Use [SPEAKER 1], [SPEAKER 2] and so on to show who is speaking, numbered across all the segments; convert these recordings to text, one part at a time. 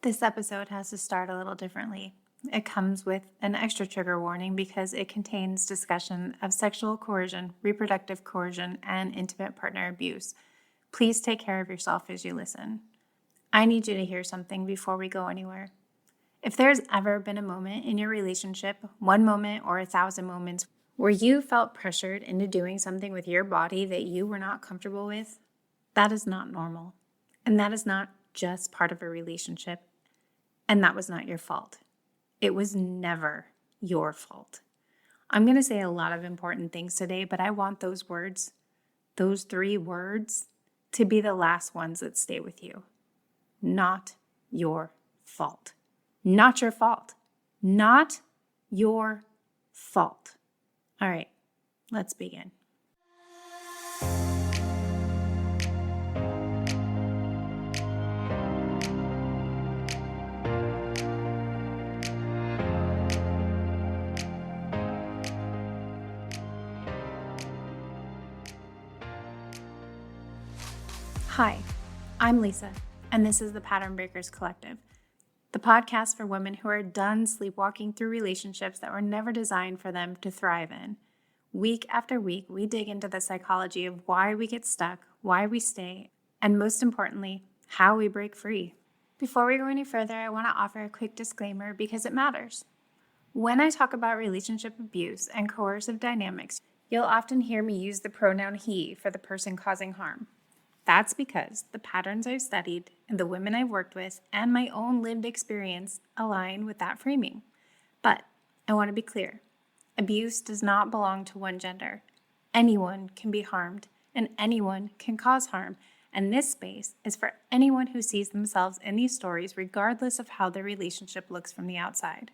[SPEAKER 1] This episode has to start a little differently. It comes with an extra trigger warning because it contains discussion of sexual coercion, reproductive coercion, and intimate partner abuse. Please take care of yourself as you listen. I need you to hear something before we go anywhere. If there's ever been a moment in your relationship, one moment or 1,000 moments, where you felt pressured into doing something with your body that you were not comfortable with, that is not normal. And that is not just part of a relationship. And that was not your fault. It was never your fault. I'm going to say a lot of important things today, but I want those words, those 3 words, to be the last ones that stay with you. Not your fault. Not your fault. Not your fault. All right, let's begin. Hi, I'm Lisa, and this is the Pattern Breakers Collective, the podcast for women who are done sleepwalking through relationships that were never designed for them to thrive in. Week after week, we dig into the psychology of why we get stuck, why we stay, and most importantly, how we break free. Before we go any further, I want to offer a quick disclaimer because it matters. When I talk about relationship abuse and coercive dynamics, you'll often hear me use the pronoun he for the person causing harm. That's because the patterns I've studied and the women I've worked with and my own lived experience align with that framing. But I want to be clear. Abuse does not belong to one gender. Anyone can be harmed and anyone can cause harm. And this space is for anyone who sees themselves in these stories regardless of how their relationship looks from the outside.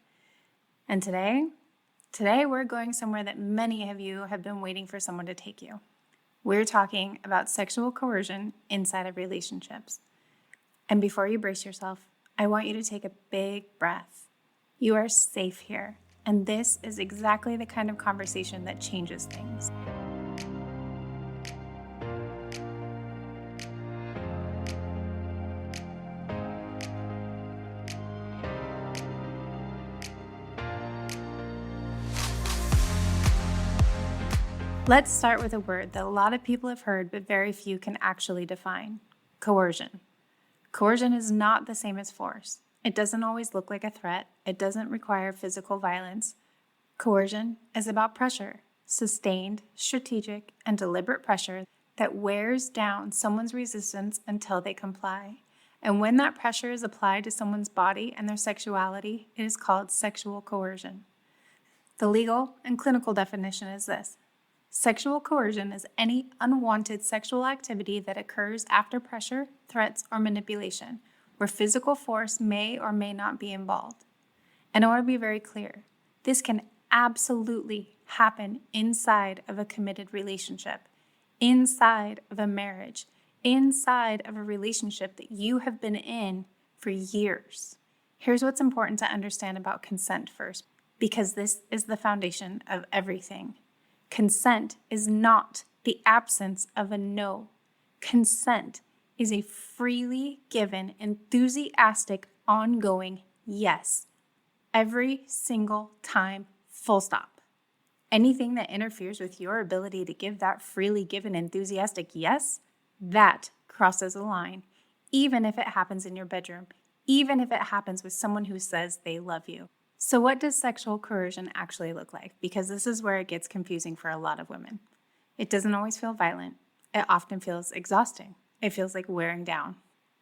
[SPEAKER 1] And today we're going somewhere that many of you have been waiting for someone to take you. We're talking about sexual coercion inside of relationships. And before you brace yourself, I want you to take a big breath. You are safe here, and this is exactly the kind of conversation that changes things. Let's start with a word that a lot of people have heard, but very few can actually define: coercion. Coercion is not the same as force. It doesn't always look like a threat. It doesn't require physical violence. Coercion is about pressure, sustained, strategic, and deliberate pressure that wears down someone's resistance until they comply. And when that pressure is applied to someone's body and their sexuality, it is called sexual coercion. The legal and clinical definition is this: sexual coercion is any unwanted sexual activity that occurs after pressure, threats, or manipulation, where physical force may or may not be involved. And I want to be very clear. This can absolutely happen inside of a committed relationship, inside of a marriage, inside of a relationship that you have been in for years. Here's what's important to understand about consent first, because this is the foundation of everything. Consent is not the absence of a no. Consent is a freely given, enthusiastic, ongoing yes. Every single time, full stop. Anything that interferes with your ability to give that freely given, enthusiastic yes, that crosses a line, even if it happens in your bedroom, even if it happens with someone who says they love you. So what does sexual coercion actually look like? Because this is where it gets confusing for a lot of women. It doesn't always feel violent. It often feels exhausting. It feels like wearing down.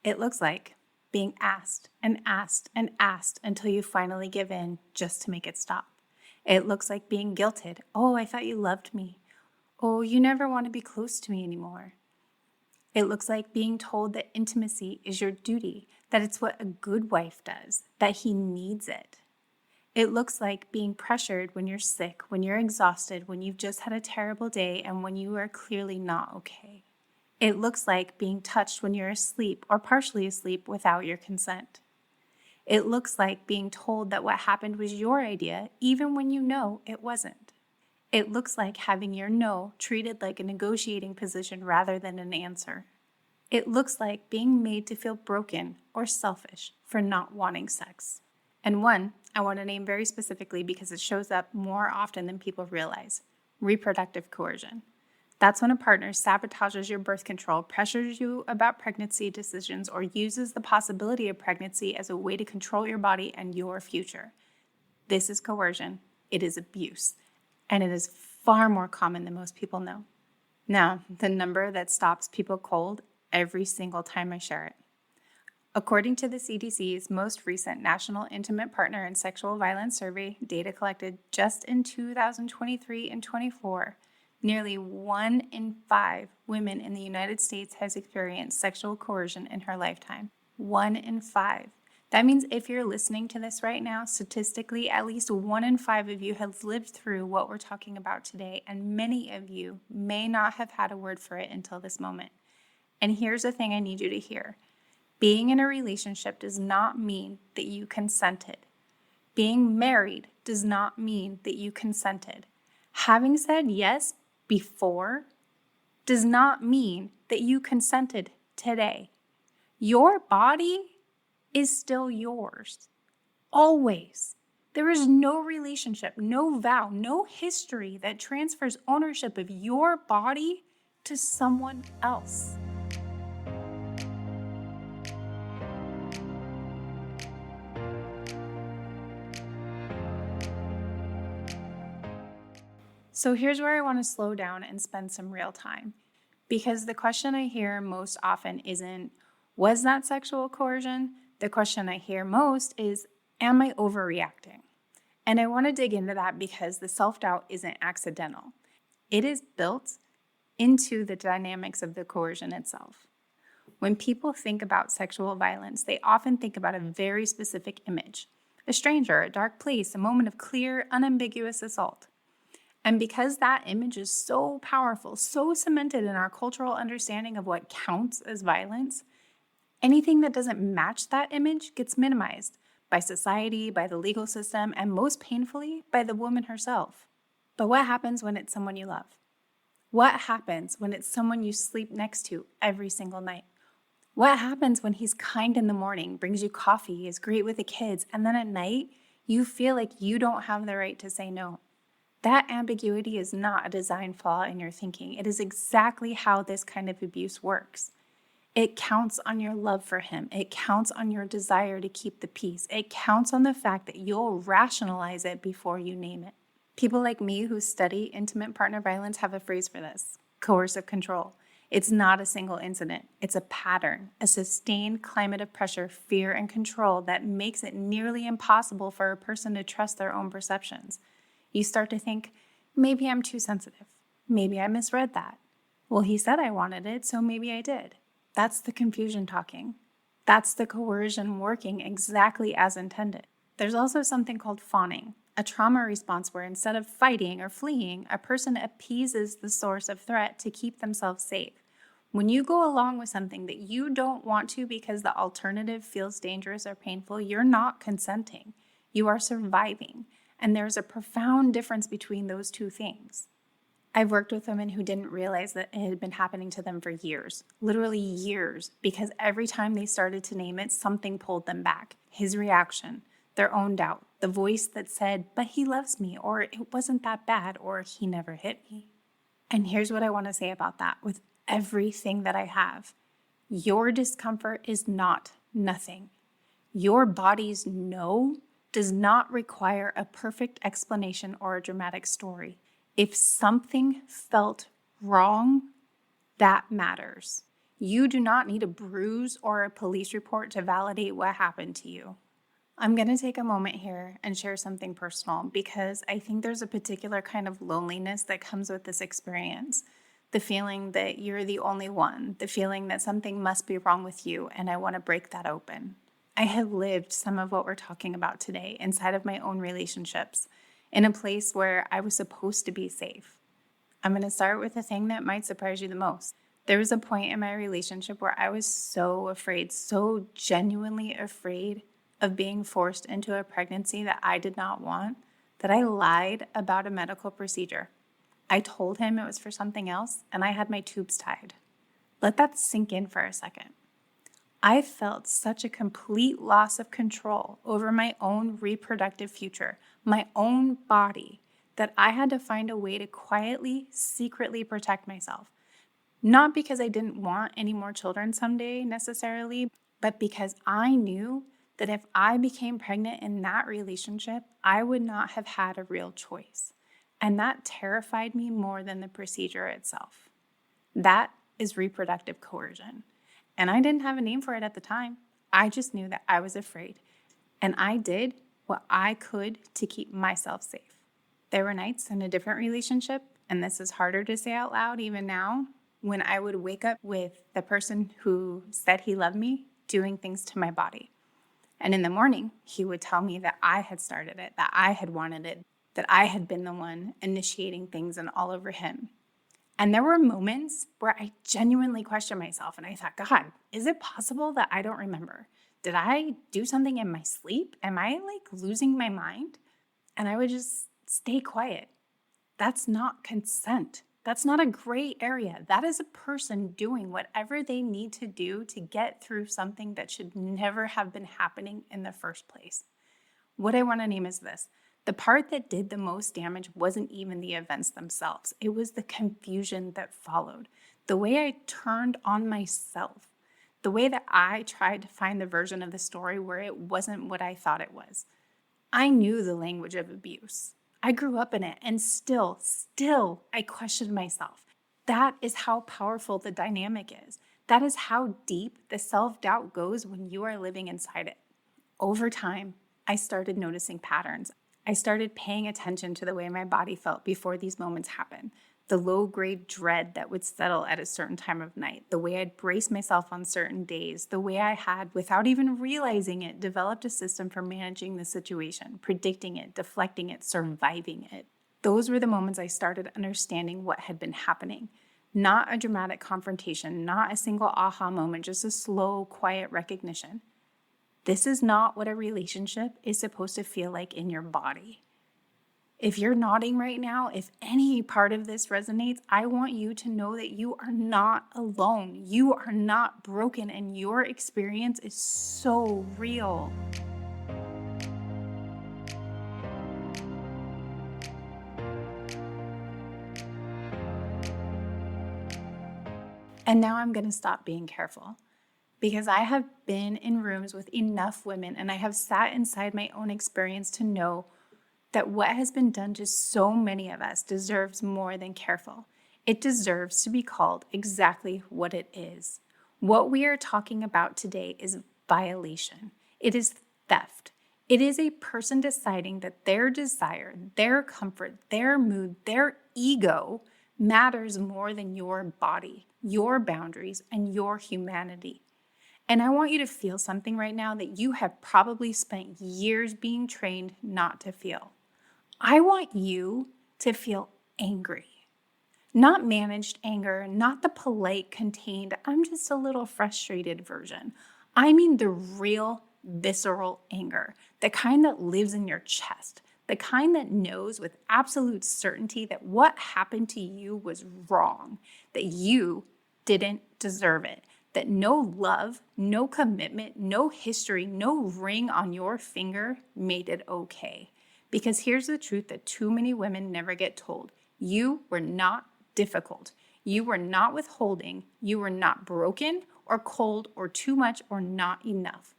[SPEAKER 1] It looks like being asked and asked and asked until you finally give in just to make it stop. It looks like being guilted. Oh, I thought you loved me. Oh, you never want to be close to me anymore. It looks like being told that intimacy is your duty, that it's what a good wife does, that he needs it. It looks like being pressured when you're sick, when you're exhausted, when you've just had a terrible day, and when you are clearly not okay. It looks like being touched when you're asleep or partially asleep without your consent. It looks like being told that what happened was your idea, even when you know it wasn't. It looks like having your no treated like a negotiating position rather than an answer. It looks like being made to feel broken or selfish for not wanting sex. And one I want to name very specifically because it shows up more often than people realize: reproductive coercion. That's when a partner sabotages your birth control, pressures you about pregnancy decisions, or uses the possibility of pregnancy as a way to control your body and your future. This is coercion. It is abuse. And it is far more common than most people know. Now, the number that stops people cold every single time I share it. According to the CDC's most recent National Intimate Partner and Sexual Violence Survey data collected just in 2023 and 24, nearly 1 in 5 women in the United States has experienced sexual coercion in her lifetime. 1 in 5. That means if you're listening to this right now, statistically, at least 1 in 5 of you have lived through what we're talking about today, and many of you may not have had a word for it until this moment. And here's the thing I need you to hear. Being in a relationship does not mean that you consented. Being married does not mean that you consented. Having said yes before does not mean that you consented today. Your body is still yours. Always. There is no relationship, no vow, no history that transfers ownership of your body to someone else. So here's where I want to slow down and spend some real time. Because the question I hear most often isn't, was that sexual coercion? The question I hear most is, am I overreacting? And I want to dig into that because the self-doubt isn't accidental. It is built into the dynamics of the coercion itself. When people think about sexual violence, they often think about a very specific image: a stranger, a dark place, a moment of clear, unambiguous assault. And because that image is so powerful, so cemented in our cultural understanding of what counts as violence, anything that doesn't match that image gets minimized by society, by the legal system, and most painfully, by the woman herself. But what happens when it's someone you love? What happens when it's someone you sleep next to every single night? What happens when he's kind in the morning, brings you coffee, is great with the kids, and then at night, you feel like you don't have the right to say no? That ambiguity is not a design flaw in your thinking. It is exactly how this kind of abuse works. It counts on your love for him. It counts on your desire to keep the peace. It counts on the fact that you'll rationalize it before you name it. People like me who study intimate partner violence have a phrase for this: coercive control. It's not a single incident. It's a pattern, a sustained climate of pressure, fear, and control that makes it nearly impossible for a person to trust their own perceptions. You start to think, maybe I'm too sensitive. Maybe I misread that. Well, he said I wanted it, so maybe I did. That's the confusion talking. That's the coercion working exactly as intended. There's also something called fawning, a trauma response where instead of fighting or fleeing, a person appeases the source of threat to keep themselves safe. When you go along with something that you don't want to because the alternative feels dangerous or painful, you're not consenting. You are surviving. And there's a profound difference between those two things. I've worked with women who didn't realize that it had been happening to them for years, literally years, because every time they started to name it, something pulled them back. His reaction, their own doubt, the voice that said, but he loves me, or it wasn't that bad, or he never hit me. And here's what I want to say about that with everything that I have. Your discomfort is not nothing. Your body's no does not require a perfect explanation or a dramatic story. If something felt wrong, that matters. You do not need a bruise or a police report to validate what happened to you. I'm going to take a moment here and share something personal because I think there's a particular kind of loneliness that comes with this experience. The feeling that you're the only one, the feeling that something must be wrong with you, and I want to break that open. I have lived some of what we're talking about today inside of my own relationships in a place where I was supposed to be safe. I'm going to start with the thing that might surprise you the most. There was a point in my relationship where I was so afraid, so genuinely afraid of being forced into a pregnancy that I did not want, that I lied about a medical procedure. I told him it was for something else, and I had my tubes tied. Let that sink in for a second. I felt such a complete loss of control over my own reproductive future, my own body, that I had to find a way to quietly, secretly protect myself. Not because I didn't want any more children someday necessarily, but because I knew that if I became pregnant in that relationship, I would not have had a real choice. And that terrified me more than the procedure itself. That is reproductive coercion. And I didn't have a name for it at the time. I just knew that I was afraid. And I did what I could to keep myself safe. There were nights in a different relationship, and this is harder to say out loud even now, when I would wake up with the person who said he loved me doing things to my body. And in the morning, he would tell me that I had started it, that I had wanted it, that I had been the one initiating things and all over him. And there were moments where I genuinely questioned myself and I thought, God, is it possible that I don't remember? Did I do something in my sleep? Am I losing my mind? And I would just stay quiet. That's not consent. That's not a gray area. That is a person doing whatever they need to do to get through something that should never have been happening in the first place. What I want to name is this. The part that did the most damage wasn't even the events themselves. It was the confusion that followed. The way I turned on myself. The way that I tried to find the version of the story where it wasn't what I thought it was. I knew the language of abuse. I grew up in it, and still, I questioned myself. That is how powerful the dynamic is. That is how deep the self-doubt goes when you are living inside it. Over time, I started noticing patterns. I started paying attention to the way my body felt before these moments happened. The low-grade dread that would settle at a certain time of night, the way I'd brace myself on certain days, the way I had, without even realizing it, developed a system for managing the situation, predicting it, deflecting it, surviving it. Those were the moments I started understanding what had been happening. Not a dramatic confrontation, not a single aha moment, just a slow, quiet recognition. This is not what a relationship is supposed to feel like in your body. If you're nodding right now, if any part of this resonates, I want you to know that you are not alone. You are not broken, and your experience is so real. And now I'm going to stop being careful, because I have been in rooms with enough women, and I have sat inside my own experience to know that what has been done to so many of us deserves more than careful. It deserves to be called exactly what it is. What we are talking about today is violation. It is theft. It is a person deciding that their desire, their comfort, their mood, their ego matters more than your body, your boundaries, and your humanity. And I want you to feel something right now that you have probably spent years being trained not to feel. I want you to feel angry. Not managed anger, not the polite, contained, I'm just a little frustrated version. I mean the real, visceral anger, the kind that lives in your chest, the kind that knows with absolute certainty that what happened to you was wrong, that you didn't deserve it, that no love, no commitment, no history, no ring on your finger made it okay. Because here's the truth that too many women never get told. You were not difficult. You were not withholding. You were not broken or cold or too much or not enough.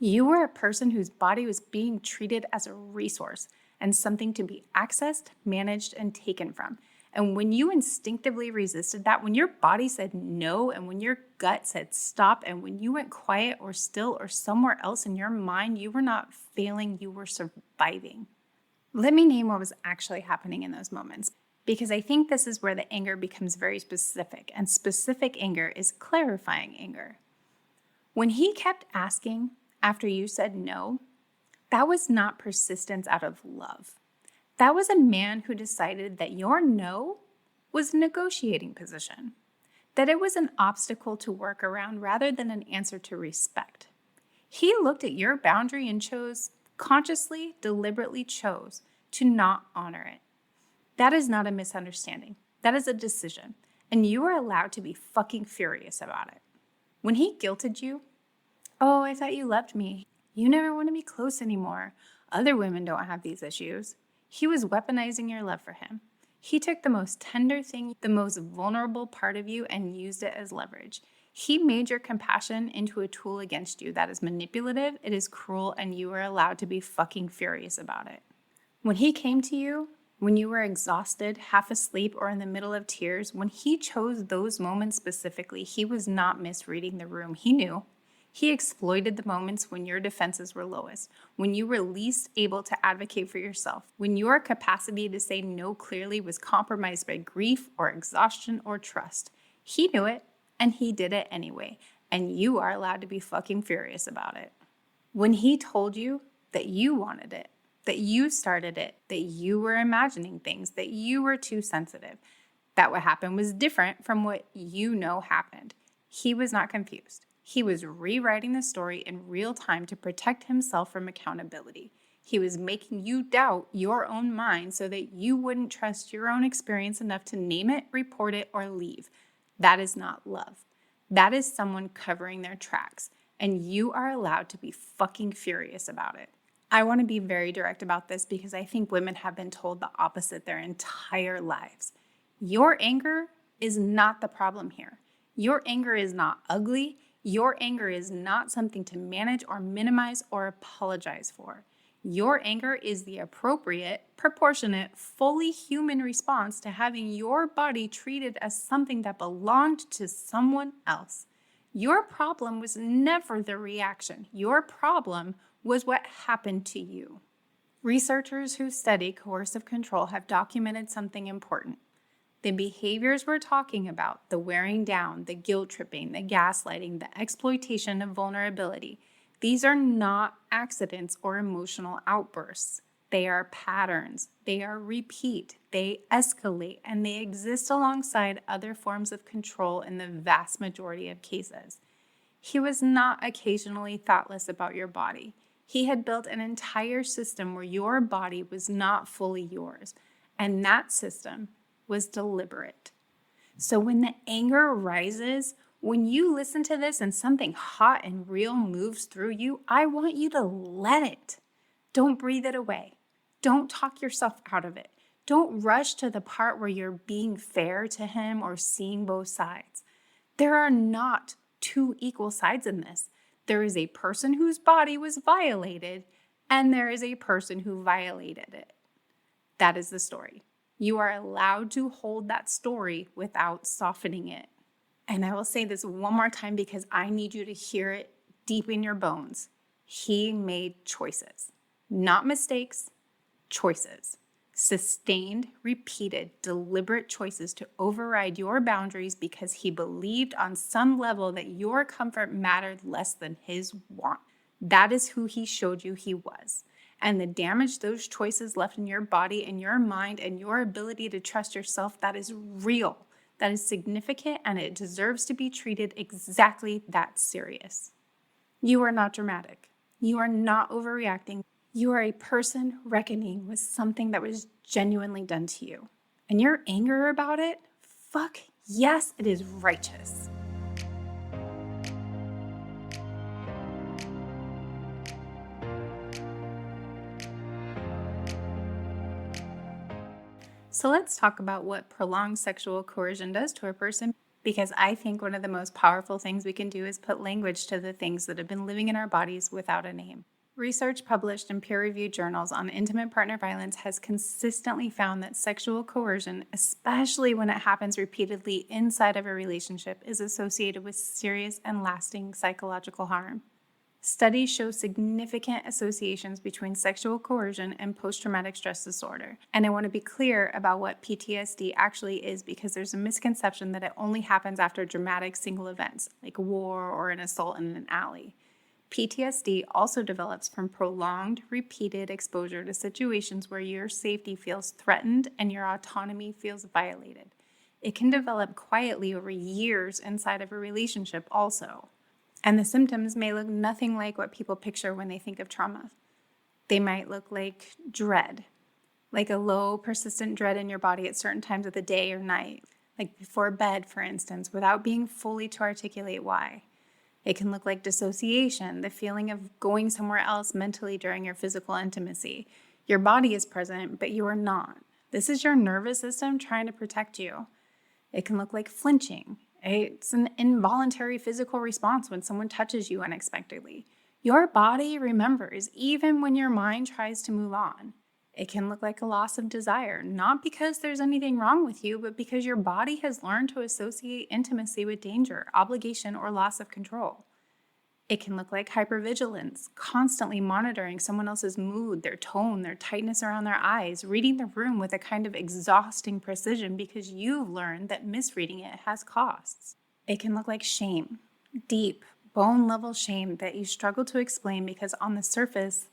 [SPEAKER 1] You were a person whose body was being treated as a resource and something to be accessed, managed, and taken from. And when you instinctively resisted that, when your body said no, and when your gut said stop, and when you went quiet or still or somewhere else in your mind, you were not failing, you were surviving. Let me name what was actually happening in those moments, because I think this is where the anger becomes very specific, and specific anger is clarifying anger. When he kept asking after you said no, that was not persistence out of love. That was a man who decided that your no was a negotiating position, that it was an obstacle to work around rather than an answer to respect. He looked at your boundary and consciously, deliberately chose to not honor it. That is not a misunderstanding. That is a decision. and you are allowed to be fucking furious about it. When he guilted you, oh, I thought you loved me. You never want to be close anymore. Other women don't have these issues. He was weaponizing your love for him. He took the most tender thing, the most vulnerable part of you, and used it as leverage. He made your compassion into a tool against you that is manipulative, it is cruel, and you are allowed to be fucking furious about it. When he came to you, when you were exhausted, half asleep, or in the middle of tears, when he chose those moments specifically, he was not misreading the room. He knew. He exploited the moments when your defenses were lowest, when you were least able to advocate for yourself, when your capacity to say no clearly was compromised by grief or exhaustion or trust. He knew it, and he did it anyway, and you are allowed to be fucking furious about it. When he told you that you wanted it, that you started it, that you were imagining things, that you were too sensitive, that what happened was different from what you know happened. He was not confused. He was rewriting the story in real time to protect himself from accountability. He was making you doubt your own mind so that you wouldn't trust your own experience enough to name it, report it, or leave. That is not love. That is someone covering their tracks, and you are allowed to be fucking furious about it. I want to be very direct about this because I think women have been told the opposite their entire lives. Your anger is not the problem here. Your anger is not ugly. Your anger is not something to manage or minimize or apologize for. Your anger is the appropriate, proportionate, fully human response to having your body treated as something that belonged to someone else. Your problem was never the reaction. Your problem was what happened to you. Researchers who study coercive control have documented something important. The behaviors we're talking about, the wearing down, the guilt tripping, the gaslighting, the exploitation of vulnerability, these are not accidents or emotional outbursts. They are patterns, they are repeat, they escalate, and they exist alongside other forms of control in the vast majority of cases. He was not occasionally thoughtless about your body. He had built an entire system where your body was not fully yours, and that system was deliberate. So when the anger rises, when you listen to this and something hot and real moves through you, I want you to let it. Don't breathe it away. Don't talk yourself out of it. Don't rush to the part where you're being fair to him or seeing both sides. There are not two equal sides in this. There is a person whose body was violated, and there is a person who violated it. That is the story. You are allowed to hold that story without softening it. And I will say this one more time because I need you to hear it deep in your bones. He made choices, not mistakes, choices. Sustained, repeated, deliberate choices to override your boundaries because he believed on some level that your comfort mattered less than his want. That is who he showed you he was. And the damage those choices left in your body and your mind and your ability to trust yourself, that is real, that is significant, and it deserves to be treated exactly that serious. You are not dramatic. You are not overreacting. You are a person reckoning with something that was genuinely done to you. And your anger about it, fuck yes, it is righteous. So let's talk about what prolonged sexual coercion does to a person, because I think one of the most powerful things we can do is put language to the things that have been living in our bodies without a name. Research published in peer-reviewed journals on intimate partner violence has consistently found that sexual coercion, especially when it happens repeatedly inside of a relationship, is associated with serious and lasting psychological harm. Studies show significant associations between sexual coercion and post-traumatic stress disorder. And I want to be clear about what PTSD actually is because there's a misconception that it only happens after dramatic single events, like war or an assault in an alley. PTSD also develops from prolonged, repeated exposure to situations where your safety feels threatened and your autonomy feels violated. It can develop quietly over years inside of a relationship also. And the symptoms may look nothing like what people picture when they think of trauma. They might look like dread, like a low, persistent dread in your body at certain times of the day or night, like before bed, for instance, without being fully to articulate why. It can look like dissociation, the feeling of going somewhere else mentally during your physical intimacy. Your body is present, but you are not. This is your nervous system trying to protect you. It can look like flinching. It's an involuntary physical response when someone touches you unexpectedly. Your body remembers even when your mind tries to move on. It can look like a loss of desire, not because there's anything wrong with you, but because your body has learned to associate intimacy with danger, obligation, or loss of control. It can look like hypervigilance, constantly monitoring someone else's mood, their tone, their tightness around their eyes, reading the room with a kind of exhausting precision because you've learned that misreading it has costs. It can look like shame, deep, bone-level shame that you struggle to explain because on the surface,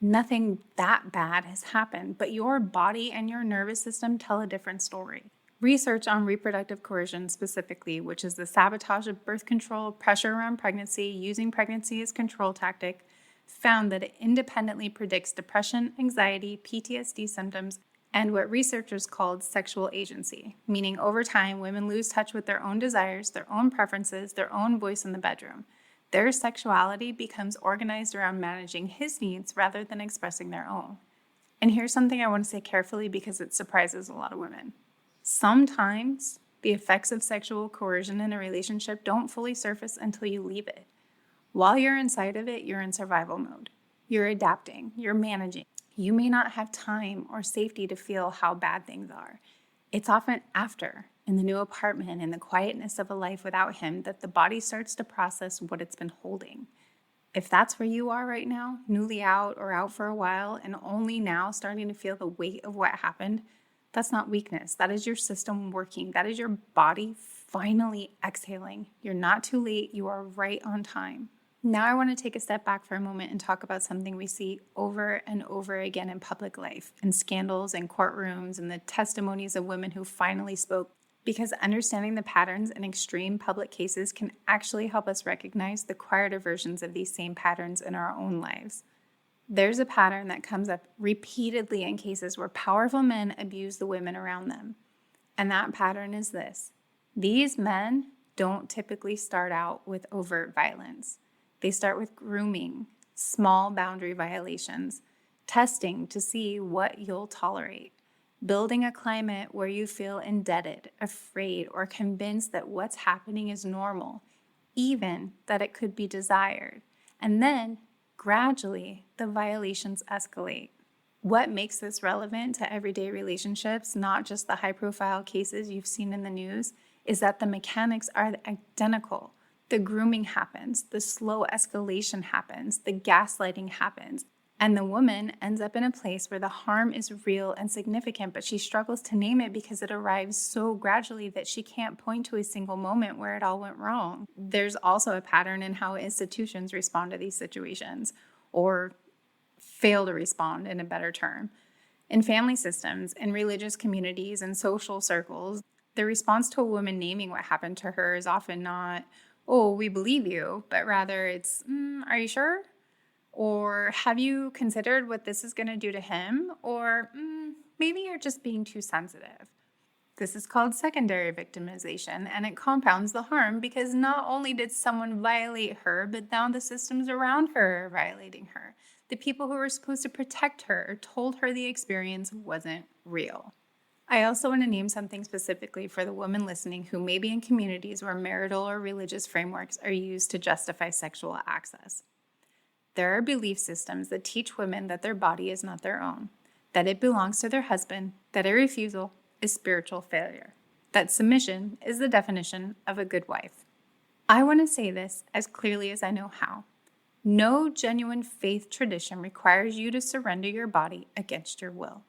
[SPEAKER 1] nothing that bad has happened, but your body and your nervous system tell a different story. Research on reproductive coercion specifically, which is the sabotage of birth control, pressure around pregnancy, using pregnancy as control tactic, found that it independently predicts depression, anxiety, PTSD symptoms, and what researchers called sexual agency, meaning over time, women lose touch with their own desires, their own preferences, their own voice in the bedroom. Their sexuality becomes organized around managing his needs rather than expressing their own. And here's something I want to say carefully because it surprises a lot of women. Sometimes the effects of sexual coercion in a relationship don't fully surface until you leave it. While you're inside of it, you're in survival mode. You're adapting, you're managing. You may not have time or safety to feel how bad things are. It's often after, in the new apartment, in the quietness of a life without him, that the body starts to process what it's been holding. If that's where you are right now, newly out or out for a while, and only now starting to feel the weight of what happened, that's not weakness. That is your system working. That is your body finally exhaling. You're not too late. You are right on time. Now I want to take a step back for a moment and talk about something we see over and over again in public life, in scandals and courtrooms and the testimonies of women who finally spoke, because understanding the patterns in extreme public cases can actually help us recognize the quieter versions of these same patterns in our own lives. There's a pattern that comes up repeatedly in cases where powerful men abuse the women around them. And that pattern is this. These men don't typically start out with overt violence. They start with grooming, small boundary violations, testing to see what you'll tolerate, building a climate where you feel indebted, afraid, or convinced that what's happening is normal, even that it could be desired. And then gradually, the violations escalate. What makes this relevant to everyday relationships, not just the high-profile cases you've seen in the news, is that the mechanics are identical. The grooming happens, the slow escalation happens, the gaslighting happens, and the woman ends up in a place where the harm is real and significant, but she struggles to name it because it arrives so gradually that she can't point to a single moment where it all went wrong. There's also a pattern in how institutions respond to these situations, or fail to respond in a better term. In family systems, in religious communities, and social circles, the response to a woman naming what happened to her is often not, "Oh, we believe you," but rather it's, "Are you sure?" Or have you considered what this is going to do to him? Or maybe you're just being too sensitive. This is called secondary victimization, and it compounds the harm because not only did someone violate her, but now the systems around her are violating her. The people who were supposed to protect her told her the experience wasn't real. I also want to name something specifically for the women listening who may be in communities where marital or religious frameworks are used to justify sexual access. There are belief systems that teach women that their body is not their own, that it belongs to their husband, that a refusal is spiritual failure, that submission is the definition of a good wife. I want to say this as clearly as I know how. No genuine faith tradition requires you to surrender your body against your will.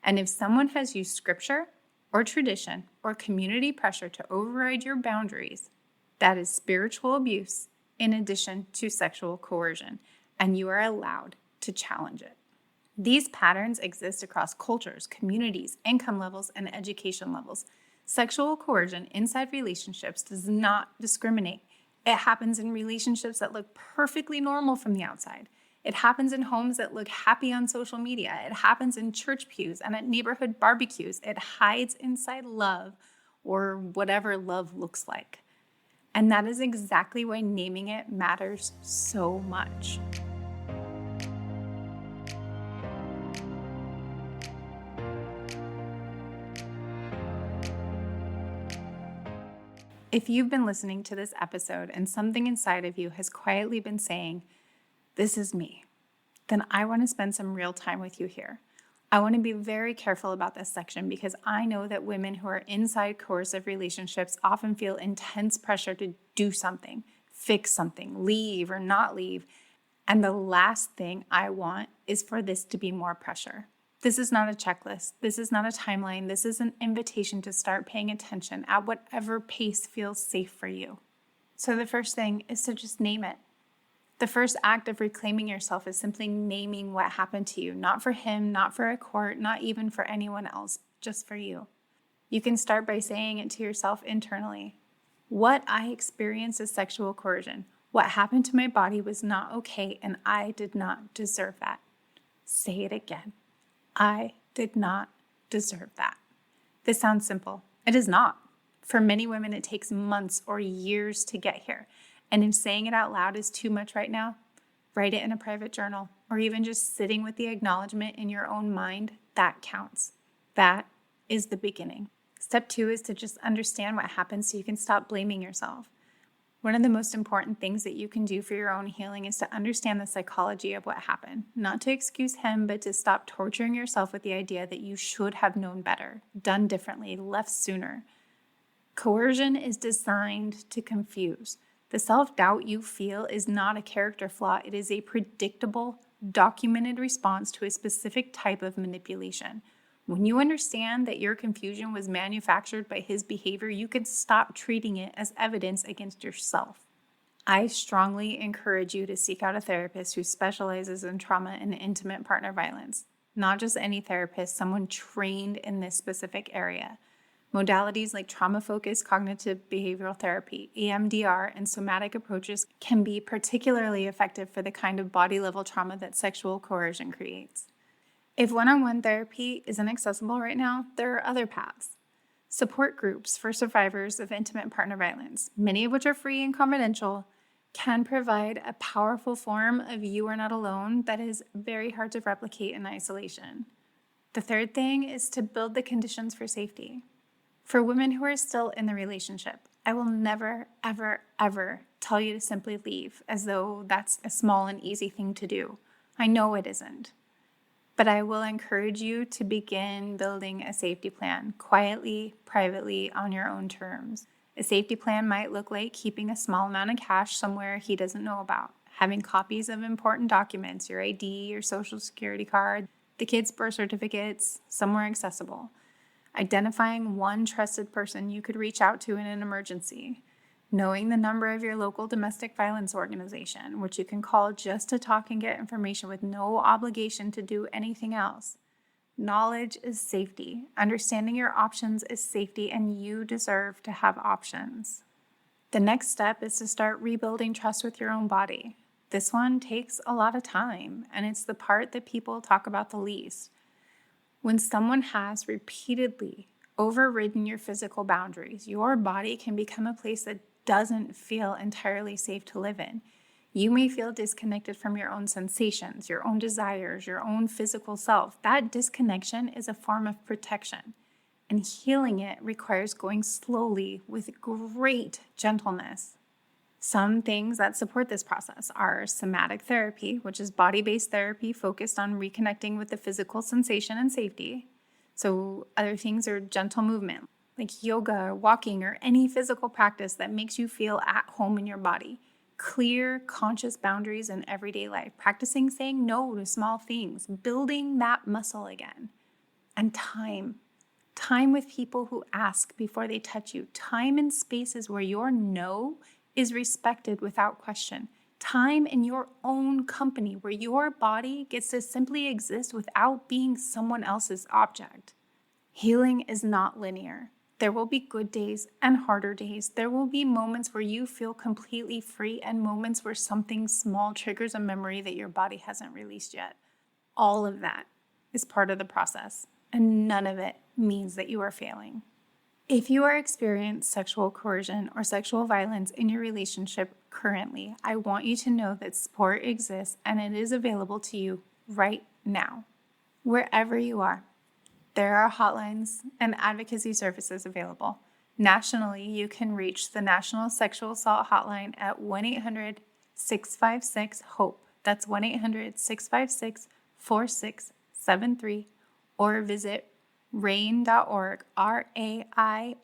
[SPEAKER 1] And if someone has used scripture or tradition or community pressure to override your boundaries, that is spiritual abuse in addition to sexual coercion, and you are allowed to challenge it. These patterns exist across cultures, communities, income levels, and education levels. Sexual coercion inside relationships does not discriminate. It happens in relationships that look perfectly normal from the outside. It happens in homes that look happy on social media. It happens in church pews and at neighborhood barbecues. It hides inside love or whatever love looks like. And that is exactly why naming it matters so much. If you've been listening to this episode and something inside of you has quietly been saying, "This is me," then I want to spend some real time with you here. I want to be very careful about this section because I know that women who are inside coercive relationships often feel intense pressure to do something, fix something, leave or not leave. And the last thing I want is for this to be more pressure. This is not a checklist. This is not a timeline. This is an invitation to start paying attention at whatever pace feels safe for you. So the first thing is to just name it. The first act of reclaiming yourself is simply naming what happened to you, not for him, not for a court, not even for anyone else, just for you. You can start by saying it to yourself internally. What I experienced is sexual coercion. What happened to my body was not okay, and I did not deserve that. Say it again. I did not deserve that. This sounds simple. It is not. For many women, it takes months or years to get here. And if saying it out loud is too much right now, write it in a private journal, or even just sitting with the acknowledgement in your own mind, that counts. That is the beginning. Step 2 is to just understand what happened so you can stop blaming yourself. One of the most important things that you can do for your own healing is to understand the psychology of what happened. Not to excuse him, but to stop torturing yourself with the idea that you should have known better, done differently, left sooner. Coercion is designed to confuse. The self-doubt you feel is not a character flaw. It is a predictable, documented response to a specific type of manipulation. When you understand that your confusion was manufactured by his behavior, you can stop treating it as evidence against yourself. I strongly encourage you to seek out a therapist who specializes in trauma and intimate partner violence. Not just any therapist, someone trained in this specific area. Modalities like trauma-focused cognitive behavioral therapy, EMDR, and somatic approaches can be particularly effective for the kind of body-level trauma that sexual coercion creates. If one-on-one therapy isn't accessible right now, there are other paths. Support groups for survivors of intimate partner violence, many of which are free and confidential, can provide a powerful form of "you are not alone" that is very hard to replicate in isolation. The third thing is to build the conditions for safety. For women who are still in the relationship, I will never, ever, ever tell you to simply leave as though that's a small and easy thing to do. I know it isn't. But I will encourage you to begin building a safety plan quietly, privately, on your own terms. A safety plan might look like keeping a small amount of cash somewhere he doesn't know about, having copies of important documents, your ID, your social security card, the kids' birth certificates, somewhere accessible. Identifying one trusted person you could reach out to in an emergency. Knowing the number of your local domestic violence organization, which you can call just to talk and get information with no obligation to do anything else. Knowledge is safety. Understanding your options is safety, and you deserve to have options. The next step is to start rebuilding trust with your own body. This one takes a lot of time, and it's the part that people talk about the least. When someone has repeatedly overridden your physical boundaries, your body can become a place that doesn't feel entirely safe to live in. You may feel disconnected from your own sensations, your own desires, your own physical self. That disconnection is a form of protection, and healing it requires going slowly with great gentleness. Some things that support this process are somatic therapy, which is body-based therapy focused on reconnecting with the physical sensation and safety. So other things are gentle movement, like yoga or walking or any physical practice that makes you feel at home in your body. Clear, conscious boundaries in everyday life, practicing saying no to small things, building that muscle again. And time with people who ask before they touch you, time in spaces where your no is respected without question. Time in your own company where your body gets to simply exist without being someone else's object. Healing is not linear. There will be good days and harder days. There will be moments where you feel completely free and moments where something small triggers a memory that your body hasn't released yet. All of that is part of the process, and none of it means that you are failing. If you are experiencing sexual coercion or sexual violence in your relationship currently, I want you to know that support exists and it is available to you right now, wherever you are. There are hotlines and advocacy services available. Nationally, you can reach the National Sexual Assault Hotline at 1-800-656-HOPE. That's 1-800-656-4673, or visit rainn.org, RAINN.org,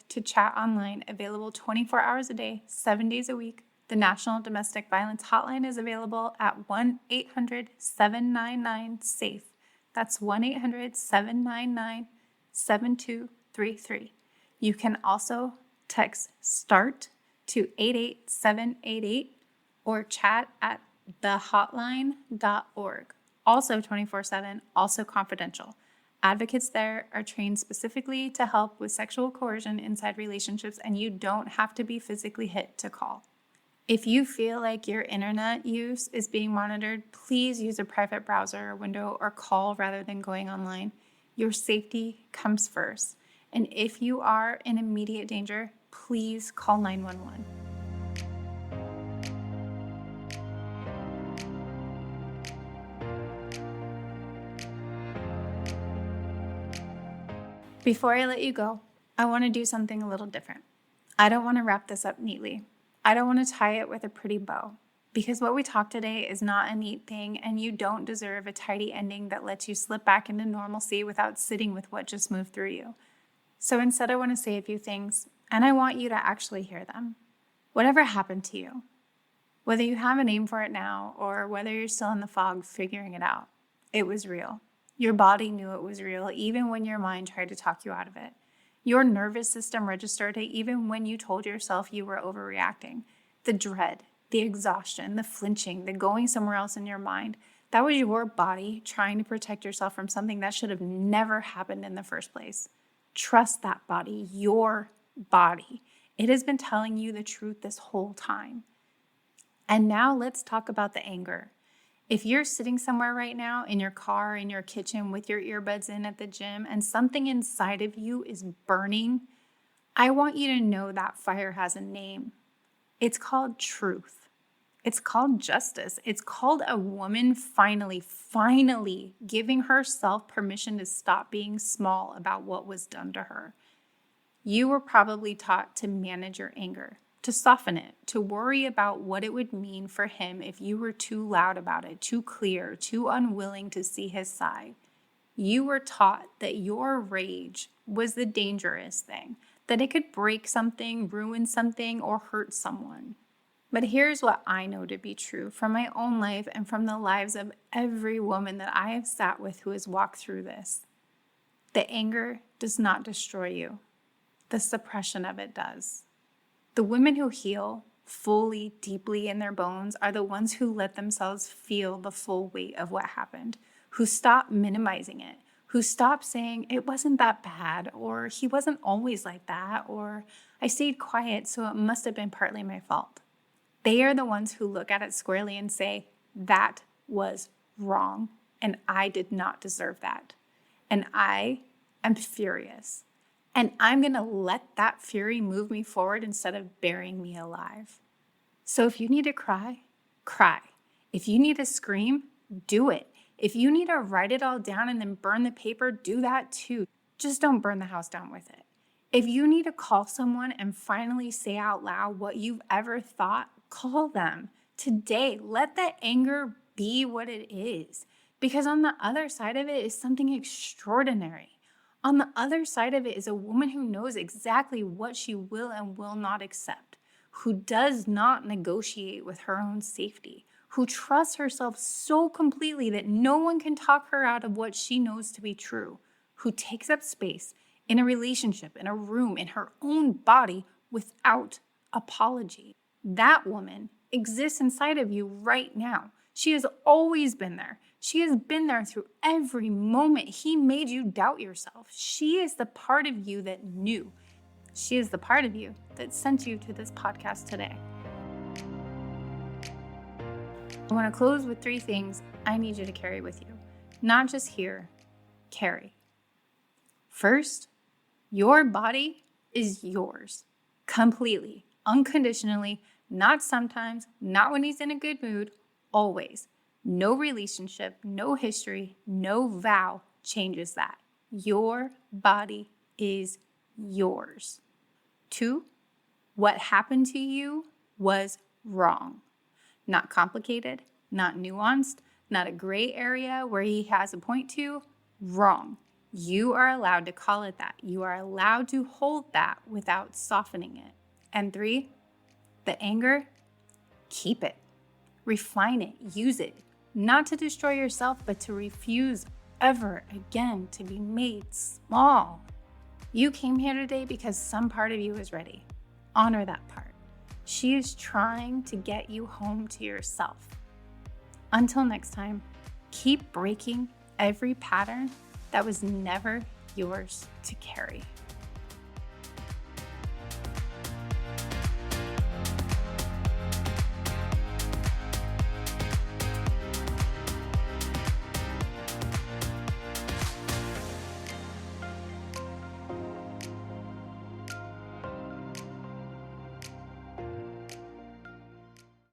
[SPEAKER 1] to chat online. Available 24 hours a day, 7 days a week. The National Domestic Violence Hotline is available at 1-800-799-SAFE. That's 1-800-799-7233. You can also text START to 88788 or chat at thehotline.org. Also 24/7, also confidential. Advocates there are trained specifically to help with sexual coercion inside relationships, and you don't have to be physically hit to call. If you feel like your internet use is being monitored, please use a private browser or window or call rather than going online. Your safety comes first. And if you are in immediate danger, please call 911. Before I let you go, I want to do something a little different. I don't want to wrap this up neatly. I don't want to tie it with a pretty bow, because what we talked today is not a neat thing, and you don't deserve a tidy ending that lets you slip back into normalcy without sitting with what just moved through you. So instead, I want to say a few things, and I want you to actually hear them. Whatever happened to you, whether you have a name for it now or whether you're still in the fog figuring it out, it was real. Your body knew it was real, even when your mind tried to talk you out of it. Your nervous system registered it even when you told yourself you were overreacting. The dread, the exhaustion, the flinching, the going somewhere else in your mind, that was your body trying to protect yourself from something that should have never happened in the first place. Trust that body, your body. It has been telling you the truth this whole time. And now let's talk about the anger. If you're sitting somewhere right now, in your car, in your kitchen, with your earbuds in at the gym, and something inside of you is burning, I want you to know that fire has a name. It's called truth. It's called justice. It's called a woman finally giving herself permission to stop being small about what was done to her. You were probably taught to manage your anger, to soften it, to worry about what it would mean for him if you were too loud about it, too clear, too unwilling to see his side. You were taught that your rage was the dangerous thing, that it could break something, ruin something, or hurt someone. But here's what I know to be true from my own life and from the lives of every woman that I have sat with who has walked through this. The anger does not destroy you. The suppression of it does. The women who heal fully, deeply in their bones are the ones who let themselves feel the full weight of what happened, who stop minimizing it, who stop saying it wasn't that bad, or he wasn't always like that, or I stayed quiet, so it must have been partly my fault. They are the ones who look at it squarely and say, that was wrong, and I did not deserve that. And I am furious. And I'm going to let that fury move me forward instead of burying me alive. So if you need to cry, cry. If you need to scream, do it. If you need to write it all down and then burn the paper, do that too. Just don't burn the house down with it. If you need to call someone and finally say out loud what you've ever thought, call them. Today, let that anger be what it is. Because on the other side of it is something extraordinary. On the other side of it is a woman who knows exactly what she will and will not accept, who does not negotiate with her own safety, who trusts herself so completely that no one can talk her out of what she knows to be true, who takes up space in a relationship, in a room, in her own body without apology. That woman exists inside of you right now. She has always been there. She has been there through every moment he made you doubt yourself. She is the part of you that knew. She is the part of you that sent you to this podcast today. I want to close with 3 things I need you to carry with you. Not just hear, carry. First, Your body is yours, completely, unconditionally, not sometimes, not when he's in a good mood, always. No relationship, no history, no vow changes that. Your body is yours. 2, what happened to you was wrong. Not complicated, not nuanced, not a gray area where he has a point to. Wrong. You are allowed to call it that. You are allowed to hold that without softening it. And 3, the anger, keep it. Refine it, use it, not to destroy yourself, but to refuse ever again to be made small. You came here today because some part of you is ready. Honor that part. She is trying to get you home to yourself. Until next time, keep breaking every pattern that was never yours to carry.